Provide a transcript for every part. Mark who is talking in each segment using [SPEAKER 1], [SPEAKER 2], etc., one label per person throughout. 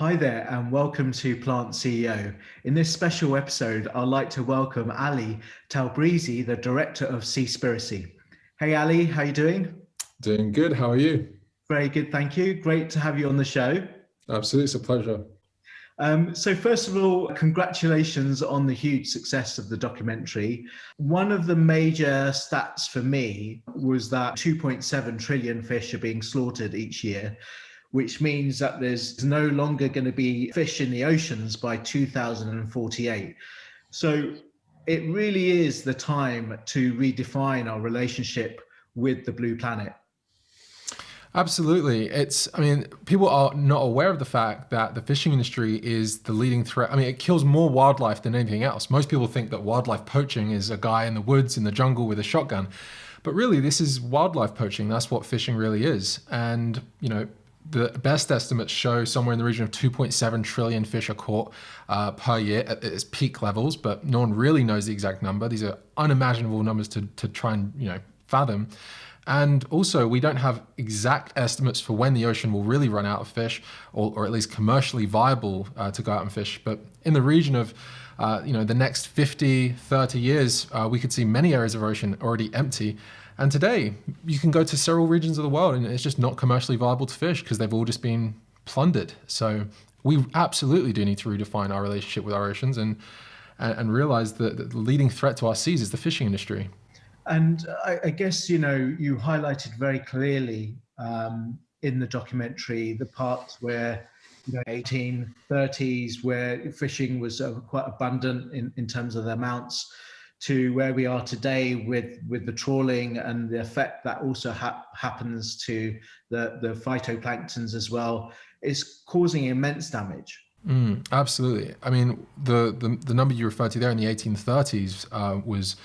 [SPEAKER 1] Hi there, and welcome to Plant CEO. In this special episode, I'd like to welcome Ali Tabrizi, the Director of Seaspiracy. Hey Ali, how you doing?
[SPEAKER 2] Doing good. How are you?
[SPEAKER 1] Very good, thank you. Great to have you on the show.
[SPEAKER 2] Absolutely, it's a pleasure.
[SPEAKER 1] So first of all, congratulations on the huge success of the documentary. One of the major stats for me was that 2.7 trillion fish are being slaughtered each year, which means that there's no longer going to be fish in the oceans by 2048. So it really is the time to redefine our relationship with the blue planet.
[SPEAKER 2] Absolutely. People are not aware of the fact that the fishing industry is the leading threat. It kills more wildlife than anything else. Most people think that wildlife poaching is a guy in the woods, in the jungle with a shotgun. But really, this is wildlife poaching. That's what fishing really is. And, the best estimates show somewhere in the region of 2.7 trillion fish are caught per year at its peak levels, but no one really knows the exact number. These are unimaginable numbers to try and fathom. And also, we don't have exact estimates for when the ocean will really run out of fish, or at least commercially viable to go out and fish. But in the region of the next 50, 30 years, we could see many areas of ocean already empty. And today, you can go to several regions of the world and it's just not commercially viable to fish because they've all just been plundered. So we absolutely do need to redefine our relationship with our oceans and realize that the leading threat to our seas is the fishing industry.
[SPEAKER 1] And I guess, you highlighted very clearly in the documentary the parts where, 1830s, where fishing was quite abundant in terms of the amounts, to where we are today with the trawling and the effect that also happens to the phytoplanktons as well, is causing immense damage.
[SPEAKER 2] Absolutely. The number you referred to there in the 1830s was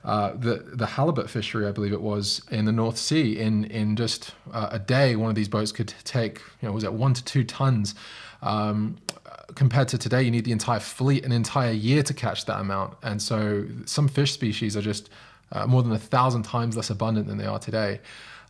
[SPEAKER 2] the halibut fishery, I believe it was, in the North Sea. In just a day, one of these boats could take, was it 1 to 2 tons? Compared to today, you need the entire fleet, an entire year to catch that amount. And so some fish species are just more than 1,000 times less abundant than they are today.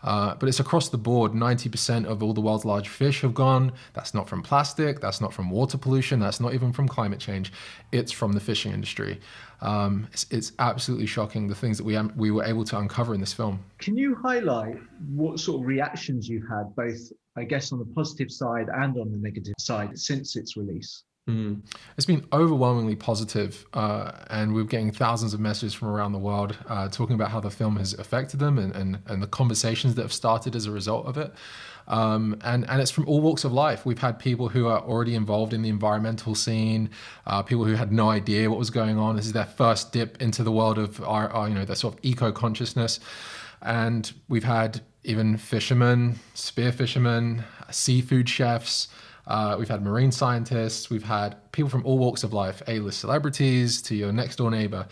[SPEAKER 2] But it's across the board. 90% of all the world's large fish have gone. That's not from plastic. That's not from water pollution. That's not even from climate change. It's from the fishing industry. It's absolutely shocking, the things that we were able to uncover in this film.
[SPEAKER 1] Can you highlight what sort of reactions you've had, both, I guess, on the positive side and on the negative side since its release?
[SPEAKER 2] It's been overwhelmingly positive, and we're getting thousands of messages from around the world talking about how the film has affected them and the conversations that have started as a result of it. And it's from all walks of life. We've had people who are already involved in the environmental scene, people who had no idea what was going on. This is their first dip into the world of our their sort of eco-consciousness. And we've had even fishermen, spear fishermen, seafood chefs. We've had marine scientists. We've had people from all walks of life, A-list celebrities to your next door neighbor.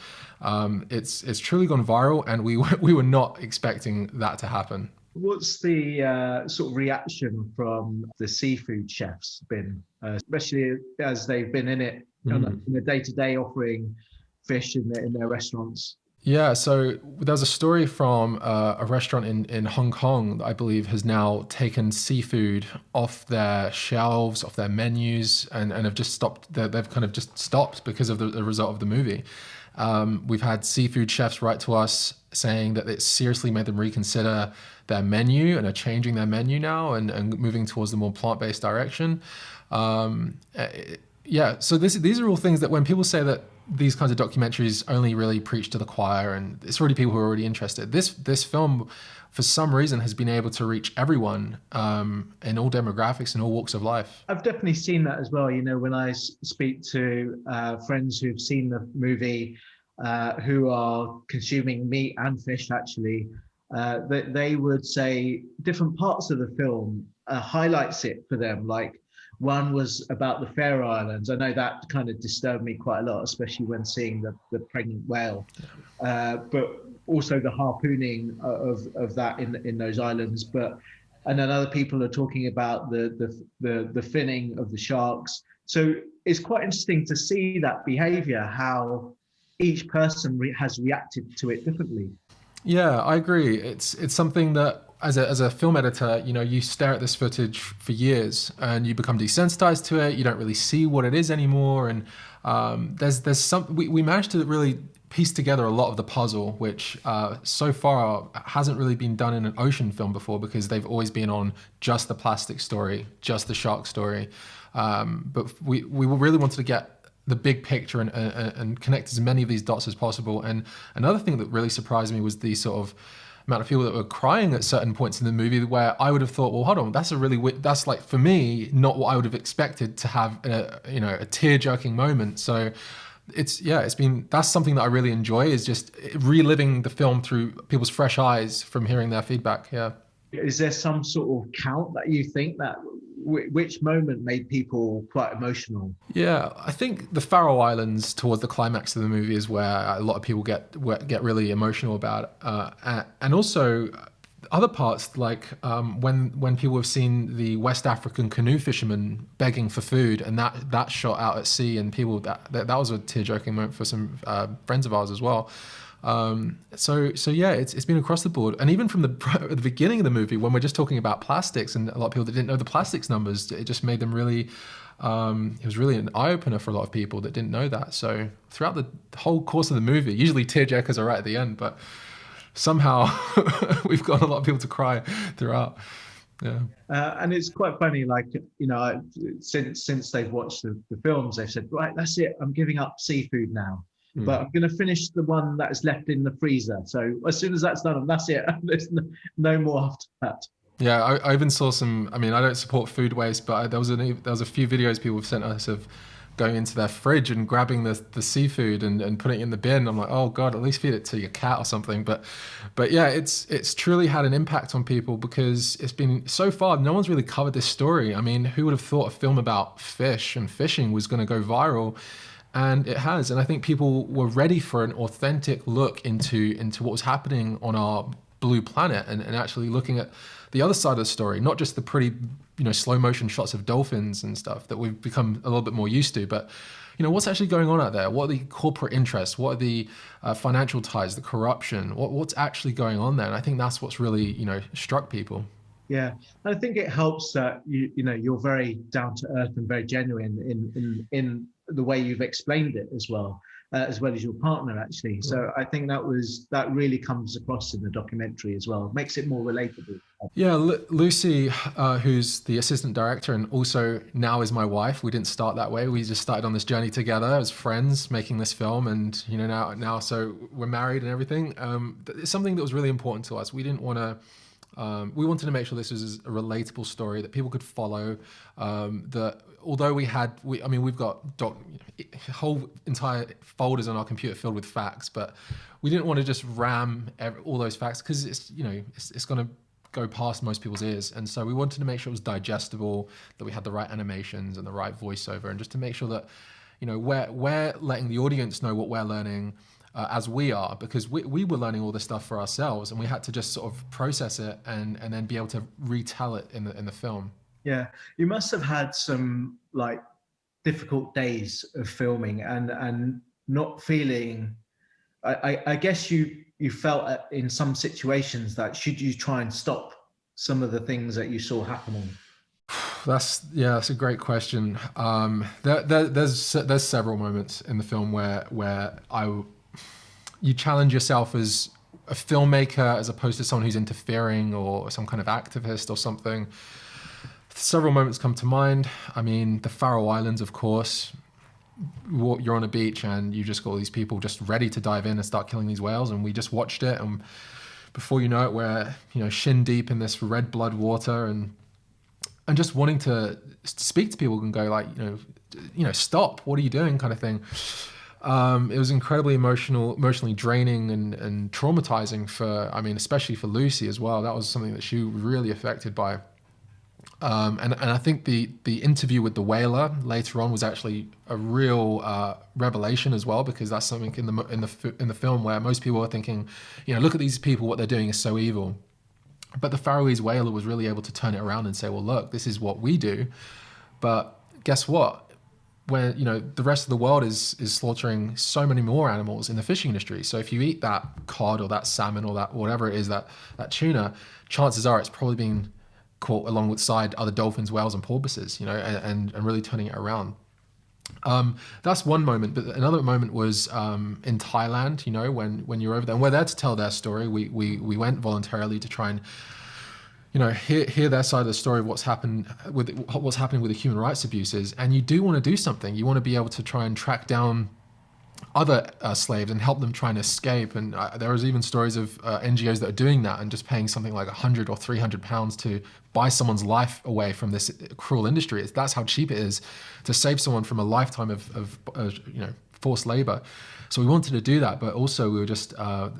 [SPEAKER 2] It's truly gone viral, and we were not expecting that to happen.
[SPEAKER 1] What's the sort of reaction from the seafood chefs been, especially as they've been in it on a day-to-day offering fish in their restaurants?
[SPEAKER 2] Yeah, so there's a story from a restaurant in Hong Kong that I believe has now taken seafood off their shelves, off their menus, and have just stopped. They've kind of just stopped because of the result of the movie. We've had seafood chefs write to us saying that it seriously made them reconsider their menu and are changing their menu now and moving towards the more plant-based direction. So these are all things that when people say that these kinds of documentaries only really preach to the choir, and it's already people who are already interested. This film, for some reason, has been able to reach everyone in all demographics and all walks of life.
[SPEAKER 1] I've definitely seen that as well. When I speak to friends who've seen the movie, who are consuming meat and fish, actually, that they would say different parts of the film highlights it for them. Like, one was about the Faroe Islands. I know that kind of disturbed me quite a lot, especially when seeing the pregnant whale, but also the harpooning of that in those islands. And then other people are talking about the finning of the sharks. So it's quite interesting to see that behavior, how each person has reacted to it differently.
[SPEAKER 2] Yeah, I agree. It's something that as a film editor, you know, you stare at this footage for years and you become desensitized to it. You don't really see what it is anymore. And there's some, we managed to really piece together a lot of the puzzle, which so far hasn't really been done in an ocean film before, because they've always been on just the plastic story, just the shark story. But we really wanted to get the big picture and connect as many of these dots as possible. And another thing that really surprised me was the sort of amount of people that were crying at certain points in the movie, where I would have thought, well, hold on, that's like, for me, not what I would have expected to have a tear-jerking moment. So that's something that I really enjoy, is just reliving the film through people's fresh eyes from hearing their feedback. Yeah.
[SPEAKER 1] Is there some sort of count that you think that which moment made people quite emotional?
[SPEAKER 2] Yeah, I think the Faroe Islands towards the climax of the movie is where a lot of people get really emotional about it. And also other parts, like when people have seen the West African canoe fishermen begging for food, and that shot out at sea, and people that was a tear-jerking moment for some friends of ours as well. So yeah, it's been across the board, and even from at the beginning of the movie, when we're just talking about plastics, and a lot of people that didn't know the plastics numbers, it just made them really. It was really an eye opener for a lot of people that didn't know that. So throughout the whole course of the movie, usually tearjerkers are right at the end, but somehow we've got a lot of people to cry throughout. Yeah.
[SPEAKER 1] And it's quite funny, like, you know, since they've watched the films, they've said, right, that's it, I'm giving up seafood now. But I'm going to finish the one that is left in the freezer. So as soon as that's done, that's it. There's no more after that.
[SPEAKER 2] Yeah, I even saw some. I mean, I don't support food waste, but there was a few videos people have sent us of going into their fridge and grabbing the seafood and putting it in the bin. I'm like, oh God, at least feed it to your cat or something. But yeah, it's truly had an impact on people, because it's been, so far, no one's really covered this story. I mean, who would have thought a film about fish and fishing was going to go viral? And it has. And I think people were ready for an authentic look into what was happening on our blue planet, and actually looking at the other side of the story, not just the pretty, slow motion shots of dolphins and stuff that we've become a little bit more used to, but what's actually going on out there? What are the corporate interests? What are the financial ties, the corruption? What's actually going on there? And I think that's what's really, struck people.
[SPEAKER 1] Yeah, I think it helps that you're very down to earth and very genuine in the way you've explained it as well as your partner, actually. So I think that really comes across in the documentary as well. It makes it more relatable.
[SPEAKER 2] Yeah, Lucy, who's the assistant director and also now is my wife. We didn't start that way. We just started on this journey together as friends, making this film, and now so we're married and everything. It's something that was really important to us. We didn't want to. We wanted to make sure this was a relatable story that people could follow. That although we've got whole entire folders on our computer filled with facts, but we didn't want to just ram all those facts, because it's going to go past most people's ears. And so we wanted to make sure it was digestible, that we had the right animations and the right voiceover, and just to make sure that we're letting the audience know what we're learning. As we are, because we were learning all this stuff for ourselves, and we had to just sort of process it and then be able to retell it in the film.
[SPEAKER 1] Yeah, you must have had some like difficult days of filming and not feeling. I guess you felt in some situations that should you try and stop some of the things that you saw happening.
[SPEAKER 2] That's a great question. There's several moments in the film where you challenge yourself as a filmmaker as opposed to someone who's interfering or some kind of activist or something. Several moments come to mind. I mean, the Faroe Islands, of course. You're on a beach and you just got all these people just ready to dive in and start killing these whales, and we just watched it, and before you know it, we're shin deep in this red blood water, and just wanting to speak to people and go like, stop, what are you doing, kind of thing. It was incredibly emotionally draining and traumatizing especially for Lucy as well. That was something that she was really affected by. And I think the interview with the whaler later on was actually a real revelation as well, because that's something in the film where most people are thinking, look at these people, what they're doing is so evil. But the Faroese whaler was really able to turn it around and say, well, look, this is what we do. But guess what? where, you know, the rest of the world is slaughtering so many more animals in the fishing industry. So if you eat that cod or that salmon or that whatever it is, that tuna, chances are it's probably being caught alongside other dolphins, whales, and porpoises, you know, and really turning it around. That's one moment, but another moment was in Thailand. You know, when you're over there, and we're there to tell their story. We went voluntarily to try and, you know, hear their side of the story of what's happening with the human rights abuses. And you do want to do something. You want to be able to try and track down other slaves and help them try and escape. And there was even stories of NGOs that are doing that and just paying something like £100 or £300 to buy someone's life away from this cruel industry. That's how cheap it is to save someone from a lifetime of you know, forced labor. So we wanted to do that, but also we were just, you know,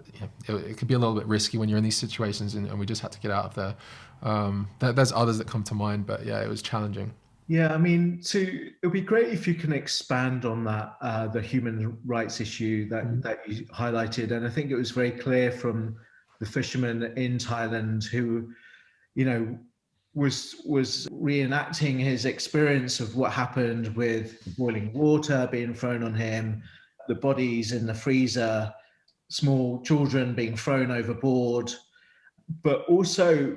[SPEAKER 2] it could be a little bit risky when you're in these situations, and we just had to get out of there. There's others that come to mind, but yeah, it was challenging.
[SPEAKER 1] Yeah, I mean, it would be great if you can expand on that, the human rights issue that you highlighted. And I think it was very clear from the fisherman in Thailand who, you know, was reenacting his experience of what happened with boiling water being thrown on him, the bodies in the freezer, small children being thrown overboard, but also,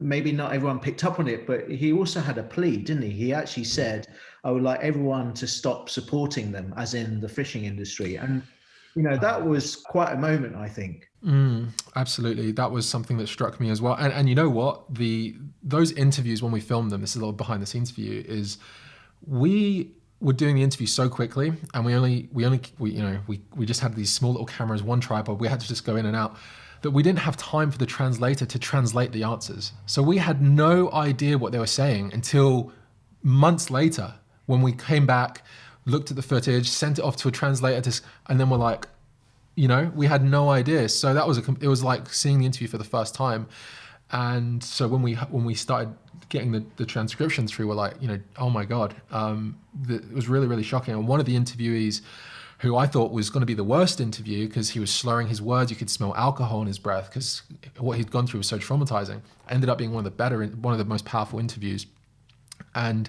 [SPEAKER 1] maybe not everyone picked up on it, but he also had a plea, didn't he? He actually said, I would like everyone to stop supporting them, as in the fishing industry. And, you know, that was quite a moment, I think.
[SPEAKER 2] Absolutely. That was something that struck me as well. And you know what? Those interviews, when we filmed them, this is a little behind the scenes for you, is we were doing the interview so quickly, and we just had these small little cameras, one tripod. We had to just go in and out, that we didn't have time for the translator to translate the answers. So we had no idea what they were saying until months later, when we came back, looked at the footage, sent it off to a translator, and then we're like, you know, we had no idea. So it was like seeing the interview for the first time. And so when we started getting the transcription through, we're like, you know, oh my God, it was really, really shocking. And one of the interviewees, who I thought was going to be the worst interview because he was slurring his words, you could smell alcohol in his breath because what he'd gone through was so traumatizing, ended up being one of the most powerful interviews. And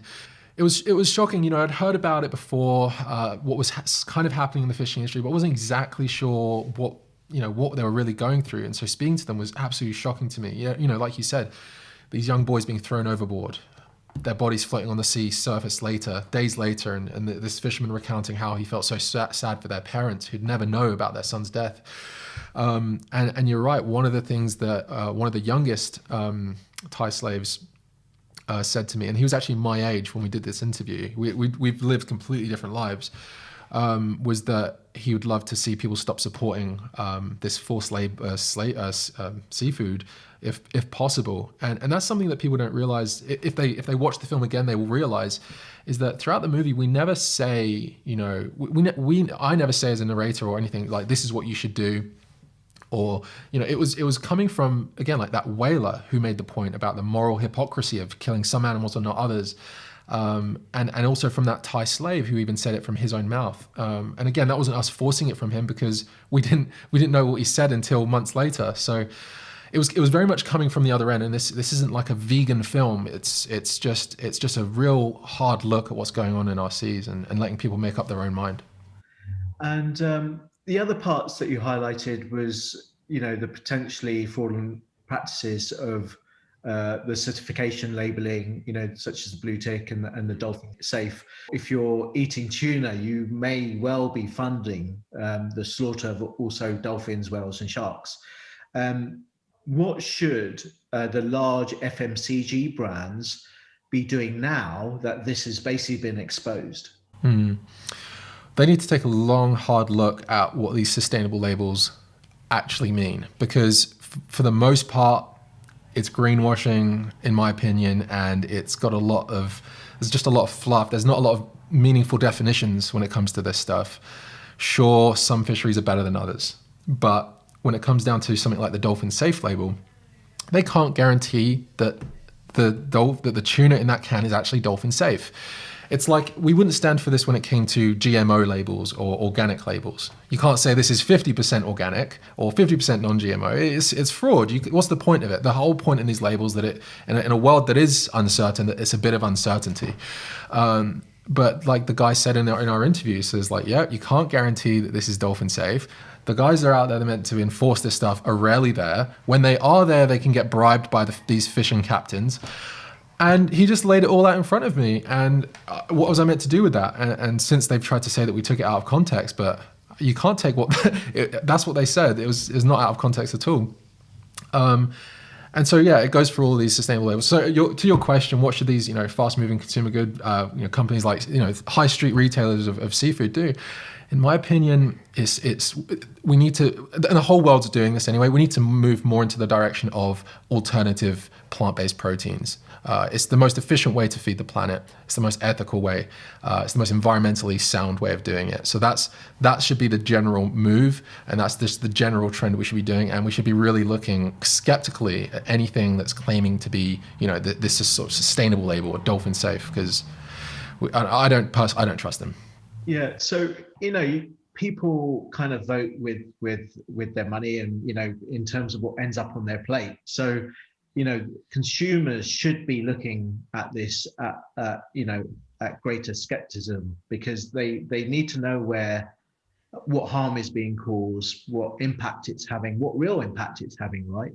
[SPEAKER 2] it was shocking. You know, I'd heard about it before, what was kind of happening in the fishing industry, but wasn't exactly sure what they were really going through. And so speaking to them was absolutely shocking to me. You know, like you said, these young boys being thrown overboard, their bodies floating on the sea surface days later, and this fisherman recounting how he felt so sad for their parents who'd never know about their son's death. And you're right, one of the things that one of the youngest Thai slaves said to me, and he was actually my age when we did this interview, we've lived completely different lives, was that he would love to see people stop supporting this forced labor seafood if possible. And that's something that people don't realize. If they watch the film again, they will realize is that throughout the movie, we never say, you know, I never say as a narrator or anything like, this is what you should do. Or, you know, it was coming from, again, like that whaler who made the point about the moral hypocrisy of killing some animals and not others. And also from that Thai slave who even said it from his own mouth. And again, that wasn't us forcing it from him because we didn't know what he said until months later. So it was very much coming from the other end. And this isn't like a vegan film. It's just a real hard look at what's going on in our seas and letting people make up their own mind.
[SPEAKER 1] And the other parts that you highlighted was, you know, the potentially fraudulent practices of the certification labeling, you know, such as the blue tick and the dolphin safe. If you're eating tuna, you may well be funding the slaughter of also dolphins, whales, and sharks. What should the large FMCG brands be doing now that this has basically been exposed?
[SPEAKER 2] They need to take a long, hard look at what these sustainable labels actually mean, because for the most part, it's greenwashing, in my opinion, and there's just a lot of fluff. There's not a lot of meaningful definitions when it comes to this stuff. Sure, some fisheries are better than others, but when it comes down to something like the dolphin safe label, they can't guarantee that the tuna in that can is actually dolphin safe. It's like we wouldn't stand for this when it came to GMO labels or organic labels. You can't say this is 50% organic or 50% non-GMO. It's fraud. What's the point of it? The whole point in these labels that in a world that is uncertain, that it's a bit of uncertainty. but like the guy said in our interview, says like, yeah, you can't guarantee that this is dolphin safe. The guys that are out there that are meant to enforce this stuff are rarely there. When they are there, they can get bribed by these fishing captains. And he just laid it all out in front of me. And what was I meant to do with that? And since they've tried to say that we took it out of context, but you can't take what that's what they said. It was not out of context at all. And so, yeah, it goes for all of these sustainable labels. So to your question, what should these, fast moving consumer good, companies like, high street retailers of seafood do? In my opinion, we need to, and the whole world's doing this anyway, we need to move more into the direction of alternative plant-based proteins. It's the most efficient way to feed the planet. It's the most ethical way. It's the most environmentally sound way of doing it. So that should be the general move, and that's just the general trend we should be doing. And we should be really looking skeptically at anything that's claiming to be, this is sort of sustainable label or dolphin safe, because I don't trust them.
[SPEAKER 1] Yeah. So, people kind of vote with their money and, in terms of what ends up on their plate. So, consumers should be looking at this at greater skepticism, because they need to know what harm is being caused, what impact it's having, what real impact it's having, right?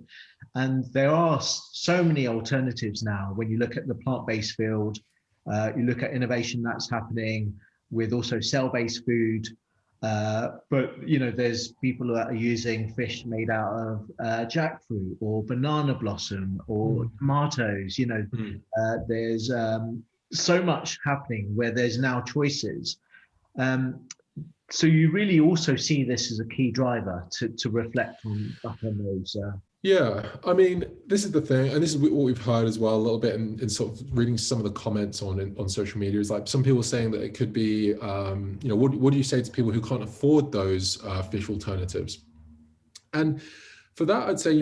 [SPEAKER 1] And there are so many alternatives now. When you look at the plant-based field, you look at innovation that's happening with also cell-based food. But there's people that are using fish made out of jackfruit or banana blossom or tomatoes. There's so much happening where there's now choices. So you really also see this as a key driver to reflect on those.
[SPEAKER 2] Yeah, I mean, this is the thing, and this is what we've heard as well a little bit in sort of reading some of the comments on social media. Is like some people saying that it could be, what do you say to people who can't afford those fish alternatives? And for that, I'd say,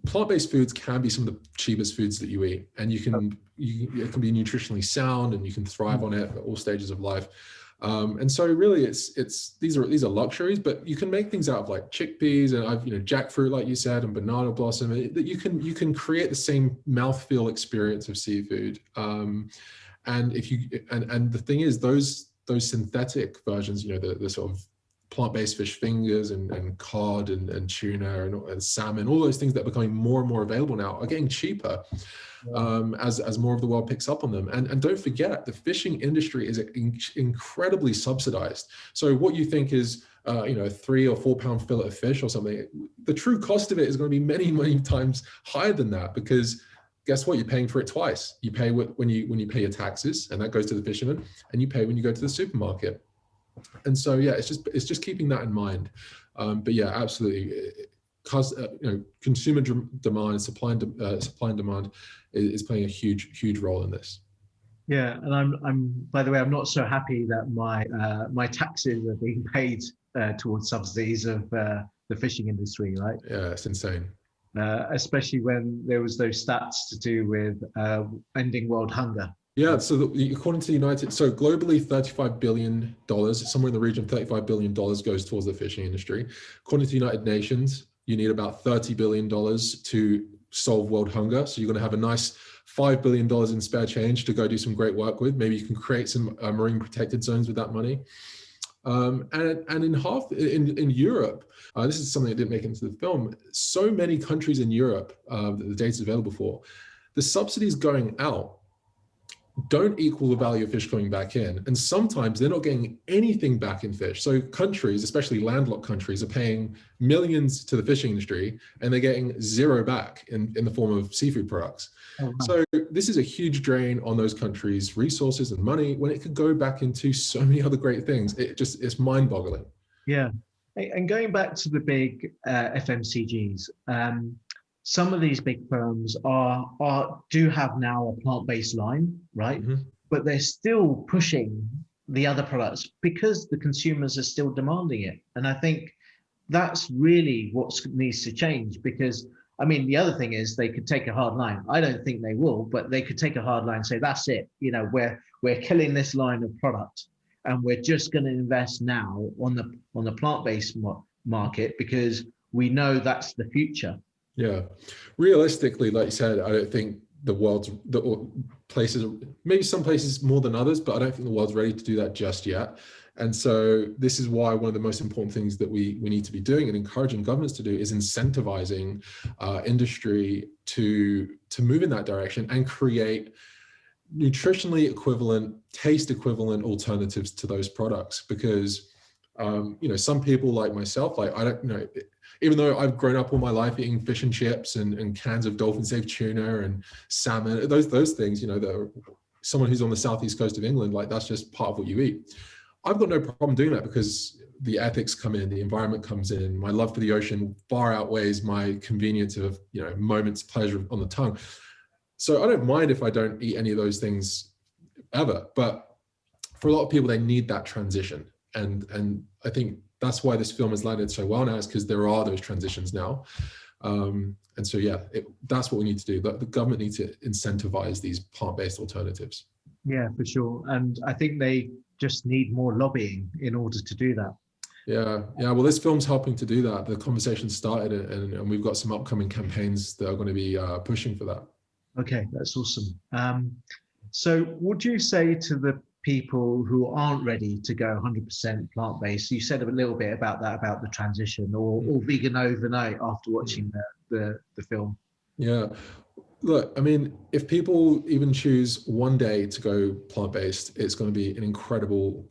[SPEAKER 2] plant-based foods can be some of the cheapest foods that you eat, and it can be nutritionally sound, and you can thrive on it at all stages of life. And so really these are luxuries, but you can make things out of like chickpeas and jackfruit, like you said, and banana blossom, that you can create the same mouthfeel experience of seafood. And the thing is, those synthetic versions, the sort of plant-based fish fingers and cod and tuna and salmon, all those things that are becoming more and more available now are getting cheaper. As more of the world picks up on them. And don't forget, the fishing industry is incredibly subsidized. So what you think is, a 3 or 4 pound fillet of fish or something, the true cost of it is going to be many, many times higher than that, because guess what? You're paying for it twice. You pay when you pay your taxes, and that goes to the fisherman, and you pay when you go to the supermarket. And so, yeah, it's just keeping that in mind. But yeah, absolutely. Consumer demand, supply and demand is playing a huge role in this.
[SPEAKER 1] Yeah, and I'm by the way, I'm not so happy that my taxes are being paid towards subsidies of the fishing industry, right?
[SPEAKER 2] Yeah, it's insane.
[SPEAKER 1] Especially when there was those stats to do with ending world hunger.
[SPEAKER 2] Yeah, so according to globally, $35 billion, somewhere in the region of $35 billion goes towards the fishing industry. According to the United Nations, you need about $30 billion to solve world hunger. So you're going to have a nice $5 billion in spare change to go do some great work with. Maybe you can create some marine protected zones with that money. And in Europe, this is something that didn't make it into the film. So many countries in Europe that the data is available for, the subsidies going out don't equal the value of fish coming back in. And sometimes they're not getting anything back in fish. So countries, especially landlocked countries, are paying millions to the fishing industry, and they're getting zero back in the form of seafood products. Oh, wow. So this is a huge drain on those countries' resources and money, when it could go back into so many other great things. It's mind-boggling.
[SPEAKER 1] Yeah. And going back to the big FMCGs, some of these big firms do have now a plant-based line, right? Mm-hmm. But they're still pushing the other products because the consumers are still demanding it. And I think that's really what needs to change, because the other thing is they could take a hard line. I don't think they will, but they could take a hard line and say, that's it. We're killing this line of product, and we're just going to invest now on the plant-based market, because we know that's the future.
[SPEAKER 2] Yeah, realistically, like you said, I don't think places, maybe some places more than others, but I don't think the world's ready to do that just yet. And so this is why one of the most important things that we need to be doing and encouraging governments to do is incentivizing industry to move in that direction and create nutritionally equivalent, taste equivalent alternatives to those products. Because some people like myself, like I don't even though I've grown up all my life eating fish and chips and cans of dolphin safe tuna and salmon, those things, someone who's on the southeast coast of England, like that's just part of what you eat. I've got no problem doing that because the ethics come in, the environment comes in, my love for the ocean far outweighs my convenience of, moments pleasure on the tongue. So I don't mind if I don't eat any of those things ever, but for a lot of people, they need that transition. And I think that's why this film has landed so well now, is because there are those transitions now. And so, that's what we need to do. The government needs to incentivize these plant-based alternatives.
[SPEAKER 1] Yeah, for sure. And I think they just need more lobbying in order to do that.
[SPEAKER 2] Yeah. Well, this film's helping to do that. The conversation started, and we've got some upcoming campaigns that are going to be pushing for that.
[SPEAKER 1] Okay, that's awesome. So would you say to the people who aren't ready to go 100% plant-based, you said a little bit about that, about the transition, or vegan overnight after watching the film?
[SPEAKER 2] Yeah. Look, I mean, if people even choose one day to go plant-based, it's going to be an incredible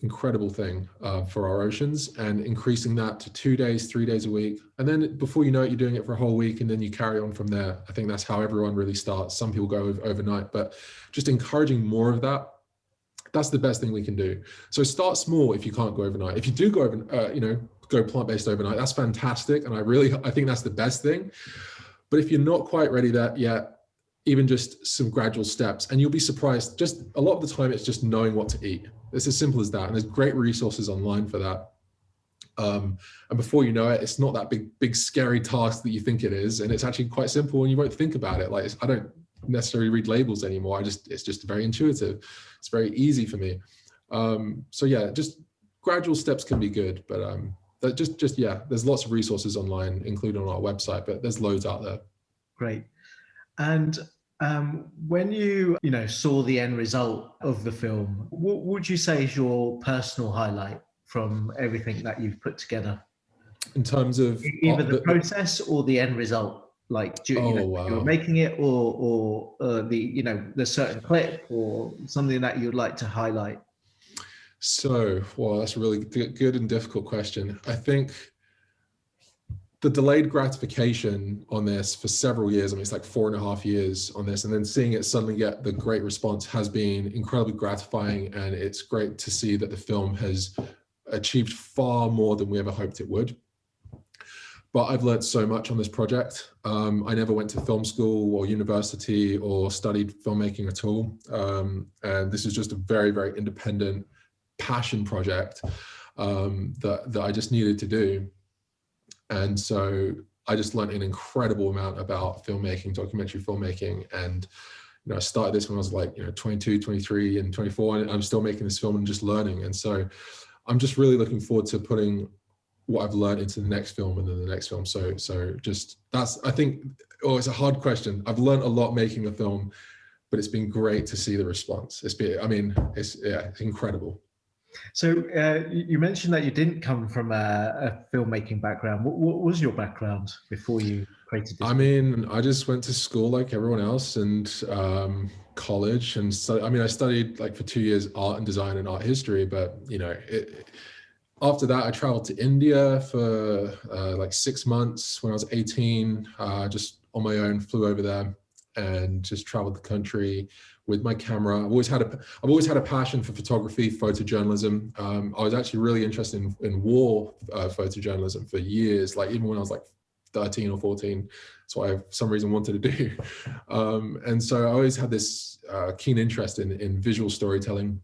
[SPEAKER 2] thing for our oceans, and increasing that to 2 days, 3 days a week. And then before you know it, you're doing it for a whole week, and then you carry on from there. I think that's how everyone really starts. Some people go overnight, but just encouraging more of that, that's the best thing we can do. So start small if you can't go overnight. If you do go go plant-based overnight, that's fantastic. And I think that's the best thing. But if you're not quite ready that yet, even just some gradual steps, and you'll be surprised. Just a lot of the time, it's just knowing what to eat. It's as simple as that. And there's great resources online for that. And before you know it, it's not that big, scary task that you think it is. And it's actually quite simple, and you won't think about it. Like, I don't necessarily read labels anymore. It's just very intuitive. It's very easy for me. Just gradual steps can be good, but there's lots of resources online, including on our website, but there's loads out there.
[SPEAKER 1] Great. And when you saw the end result of the film, what would you say is your personal highlight from everything that you've put together?
[SPEAKER 2] In terms of
[SPEAKER 1] either the process or the end result, like
[SPEAKER 2] wow.
[SPEAKER 1] you're making it, or the certain clip or something that you'd like to highlight.
[SPEAKER 2] So, well, that's a really good and difficult question. I think the delayed gratification on this for several years, I mean, it's like 4.5 years on this, and then seeing it suddenly get the great response has been incredibly gratifying. And it's great to see that the film has achieved far more than we ever hoped it would. But I've learned so much on this project. I never went to film school or university or studied filmmaking at all. And this is just a very, very independent passion project that I just needed to do. And so I just learned an incredible amount about filmmaking, documentary filmmaking. And, I started this when I was like, 22, 23 and 24, and I'm still making this film and just learning. And so I'm just really looking forward to putting what I've learned into the next film and then the next film. So just it's a hard question. I've learned a lot making the film, but it's been great to see the response. It's incredible.
[SPEAKER 1] So you mentioned that you didn't come from a filmmaking background. What was your background before you created this?
[SPEAKER 2] I mean, I just went to school like everyone else, and college, and I studied like for 2 years art and design and art history. But after that, I traveled to India for like 6 months when I was 18, just on my own, flew over there and just traveled the country with my camera. I've always had a passion for photography, photojournalism. I was actually really interested in war photojournalism for years, like even when I was like 13 or 14. That's what I, for some reason, wanted to do. And so I always had this keen interest in visual storytelling.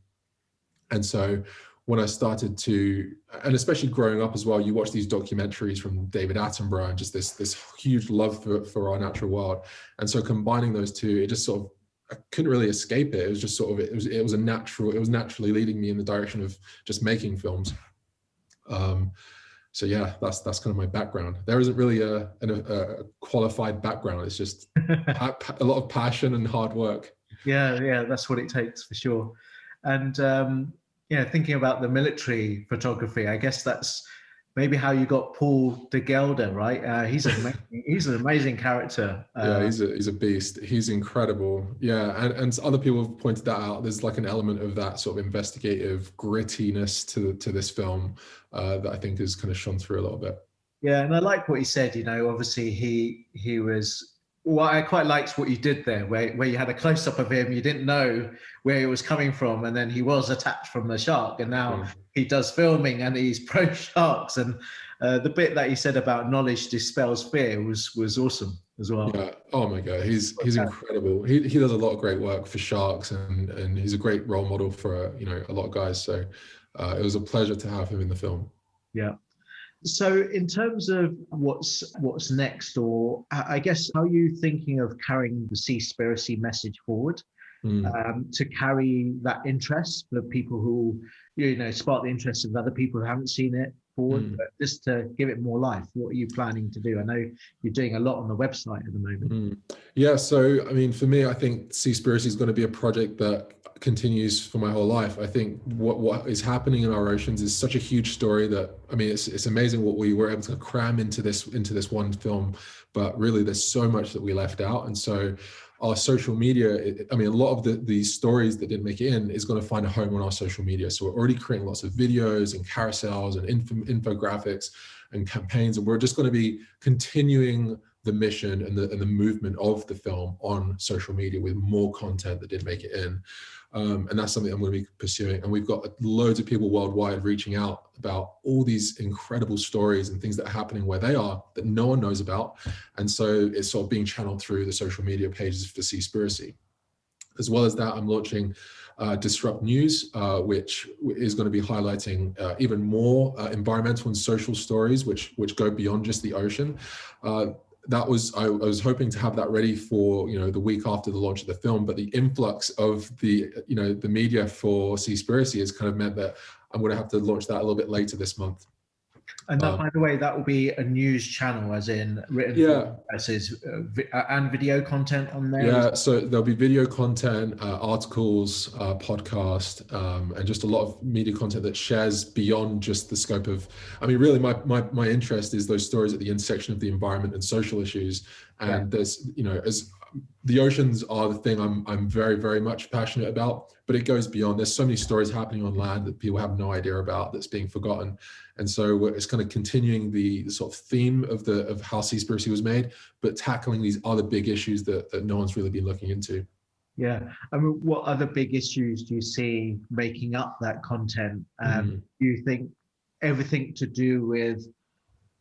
[SPEAKER 2] And so when I started to, and especially growing up as well, you watch these documentaries from David Attenborough and just this huge love for our natural world. And so combining those two, it just sort of, I couldn't really escape it. It was just sort of, it was naturally leading me in the direction of just making films. So yeah, that's kind of my background. There isn't really a qualified background. It's just a lot of passion and hard work.
[SPEAKER 1] Yeah, that's what it takes for sure. And thinking about the military photography, I guess that's maybe how you got Paul de Gelder, right? He's an amazing character.
[SPEAKER 2] Yeah, he's a beast. He's incredible. Yeah, and other people have pointed that out. There's like an element of that sort of investigative grittiness to this film that I think has kind of shone through a little bit.
[SPEAKER 1] Yeah, and I like what he said. Obviously he was. Well, I quite liked what you did there, where you had a close up of him. You didn't know where he was coming from, and then he was attacked from the shark, and now he does filming and he's pro sharks. And the bit that he said about knowledge dispels fear was awesome as well.
[SPEAKER 2] Yeah. Oh my God, he's incredible. He does a lot of great work for sharks, and he's a great role model for a lot of guys. So it was a pleasure to have him in the film.
[SPEAKER 1] Yeah. So in terms of what's next, or I guess, how are you thinking of carrying the Seaspiracy message forward to carry that interest for people who, spark the interest of other people who haven't seen it forward, but just to give it more life? What are you planning to do? I know you're doing a lot on the website at the moment.
[SPEAKER 2] Yeah, so I mean, for me, I think Seaspiracy is going to be a project that continues for my whole life. I think what is happening in our oceans is such a huge story that, I mean, it's amazing what we were able to cram into this one film, but really there's so much that we left out. And so our social media, I mean, a lot of these stories that didn't make it in is going to find a home on our social media. So we're already creating lots of videos and carousels and infographics and campaigns, and we're just going to be continuing the mission and the movement of the film on social media with more content that didn't make it in. And that's something I'm going to be pursuing. And we've got loads of people worldwide reaching out about all these incredible stories and things that are happening where they are that no one knows about. And so it's sort of being channeled through the social media pages for Seaspiracy. As well as that, I'm launching Disrupt News, which is going to be highlighting even more environmental and social stories, which go beyond just the ocean. I was hoping to have that ready for the week after the launch of the film, but the influx of the media for Seaspiracy has kind of meant that I'm going to have to launch that a little bit later this month.
[SPEAKER 1] And that, by the way, that will be a news channel, as in written versus and video content on there.
[SPEAKER 2] Yeah, so there'll be video content, articles, podcast, and just a lot of media content that shares beyond just the scope of. I mean, really, my interest is those stories at the intersection of the environment and social issues. And there's, as the oceans are the thing I'm very, very much passionate about, but it goes beyond. There's so many stories happening on land that people have no idea about, that's being forgotten. And so it's kind of continuing the sort of theme of how Seaspiracy was made, but tackling these other big issues that no one's really been looking into.
[SPEAKER 1] Yeah. I mean, what other big issues do you see making up that content? Do you think everything to do with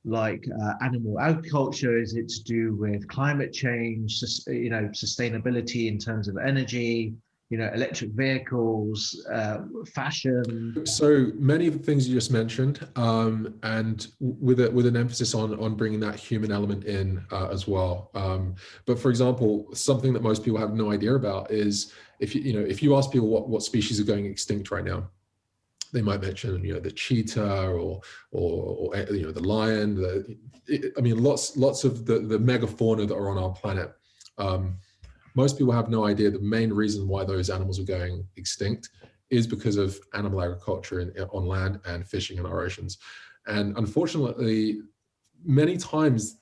[SPEAKER 1] like animal agriculture? Is it to do with climate change, sustainability in terms of energy, electric vehicles, fashion?
[SPEAKER 2] So many of the things you just mentioned, and with an emphasis on bringing that human element in as well. But for example, something that most people have no idea about is if you ask people what species are going extinct right now, they might mention the cheetah or the lion. I mean, lots of the megafauna that are on our planet. Most people have no idea the main reason why those animals are going extinct is because of animal agriculture on land and fishing in our oceans. And unfortunately, many times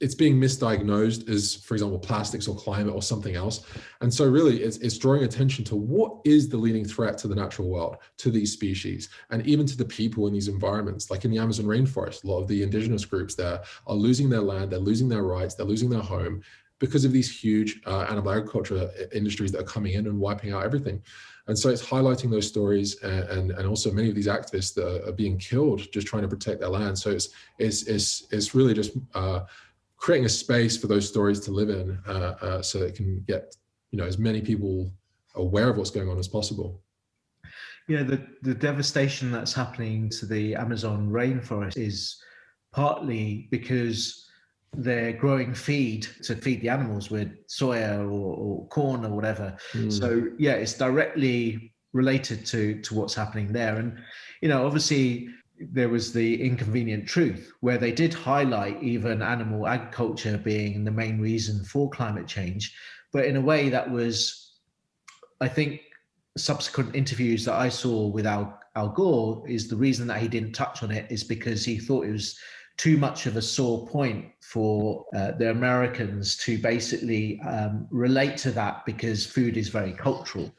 [SPEAKER 2] it's being misdiagnosed as, for example, plastics or climate or something else. And so really it's drawing attention to what is the leading threat to the natural world, to these species, and even to the people in these environments. Like in the Amazon rainforest, a lot of the indigenous groups there are losing their land, they're losing their rights, they're losing their home because of these huge animal agriculture industries that are coming in and wiping out everything. And so it's highlighting those stories, and also many of these activists that are being killed just trying to protect their land. So it's really just creating a space for those stories to live in, so it can get as many people aware of what's going on as possible.
[SPEAKER 1] Yeah, the devastation that's happening to the Amazon rainforest is partly because they're growing feed to feed the animals with soya or corn or whatever. So yeah, it's directly related to what's happening there. And obviously there was the Inconvenient Truth, where they did highlight even animal agriculture being the main reason for climate change, but in a way that was, I think, subsequent interviews that I saw with Al Gore, is the reason that he didn't touch on it is because he thought it was too much of a sore point for the Americans to basically relate to that, because food is very cultural.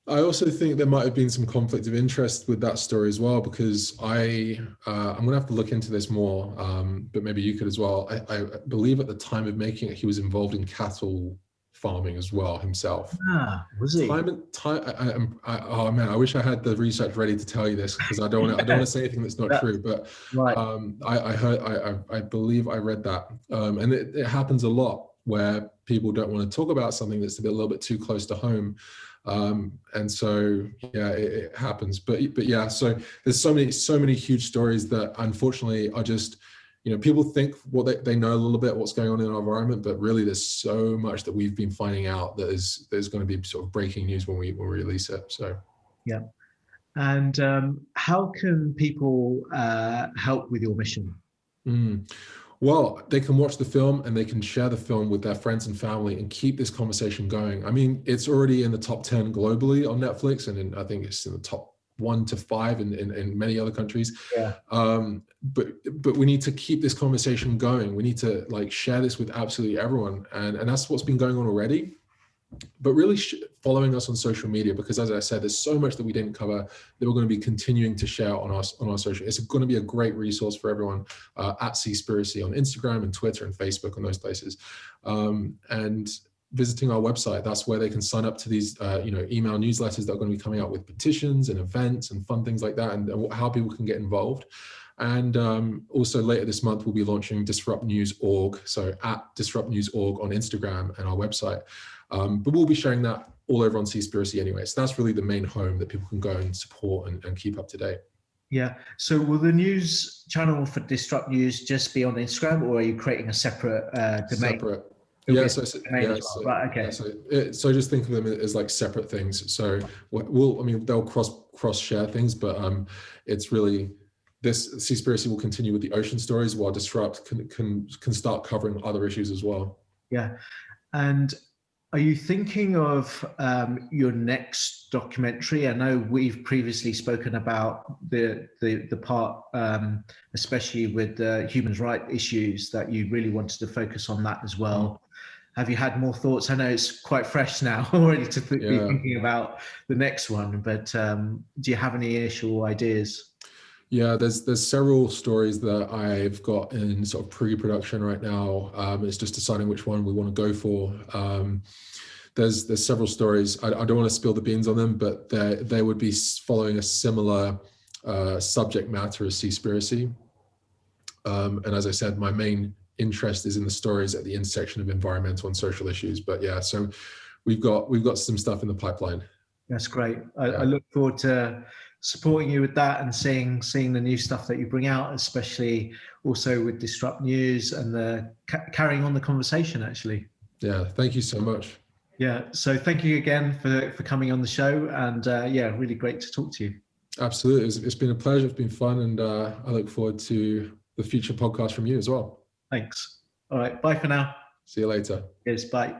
[SPEAKER 2] I also think there might have been some conflict of interest with that story as well, because I'm going to have to look into this more, but maybe you could as well. I believe at the time of making it, he was involved in cattle farming as well himself.
[SPEAKER 1] Was he?
[SPEAKER 2] Oh man, I wish I had the research ready to tell you this, because I don't want to say anything that's not true. But
[SPEAKER 1] right.
[SPEAKER 2] I believe I read that, and it happens a lot where people don't want to talk about something that's a little bit too close to home. And so, yeah, it happens, but yeah, so there's so many huge stories that unfortunately are just, people think they know a little bit what's going on in our environment, but really there's so much that we've been finding out that there's going to be sort of breaking news when we release it. So,
[SPEAKER 1] yeah. And how can people help with your mission?
[SPEAKER 2] Well, they can watch the film and they can share the film with their friends and family and keep this conversation going. I mean, it's already in the top 10 globally on Netflix, and I think it's in the top 1 to 5 in many other countries.
[SPEAKER 1] Yeah.
[SPEAKER 2] But we need to keep this conversation going. We need to share this with absolutely everyone, and that's what's been going on already. But really following us on social media, because as I said, there's so much that we didn't cover that we're going to be continuing to share on our social. It's going to be a great resource for everyone at Seaspiracy on Instagram and Twitter and Facebook and those places. And visiting our website, that's where they can sign up to these email newsletters that are going to be coming out with petitions and events and fun things like that, and how people can get involved. And also later this month, we'll be launching Disrupt News.org. So at Disrupt News.org on Instagram and our website. But we'll be sharing that all over on Seaspiracy anyway. So that's really the main home that people can go and support and keep up to date.
[SPEAKER 1] Yeah. So will the news channel for Disrupt News just be on Instagram, or are you creating a separate domain?
[SPEAKER 2] Separate. Yeah.
[SPEAKER 1] Right. Okay.
[SPEAKER 2] Yeah, so just think of them as separate things. So they'll cross share things, but it's really, this Seaspiracy will continue with the ocean stories, while Disrupt can start covering other issues as well.
[SPEAKER 1] Yeah. And are you thinking of your next documentary? I know we've previously spoken about the part, especially with the human rights issues, that you really wanted to focus on that as well. Have you had more thoughts? I know it's quite fresh now already to be thinking about the next one, but do you have any initial ideas?
[SPEAKER 2] Yeah, there's several stories that I've got in sort of pre-production right now. It's just deciding which one we want to go for. There's several stories. I don't want to spill the beans on them, but they would be following a similar subject matter as Seaspiracy. And as I said, my main interest is in the stories at the intersection of environmental and social issues. But yeah, so we've got some stuff in the pipeline.
[SPEAKER 1] That's great. I look forward to supporting you with that and seeing the new stuff that you bring out, especially also with Disrupt News and the carrying on the conversation, actually.
[SPEAKER 2] Yeah, thank you so much.
[SPEAKER 1] Yeah, so thank you again for coming on the show, and really great to talk to you.
[SPEAKER 2] Absolutely, it's been a pleasure. It's been fun, and I look forward to the future podcast from you as well.
[SPEAKER 1] Thanks. All right, bye for now.
[SPEAKER 2] See you later.
[SPEAKER 1] Cheers, bye.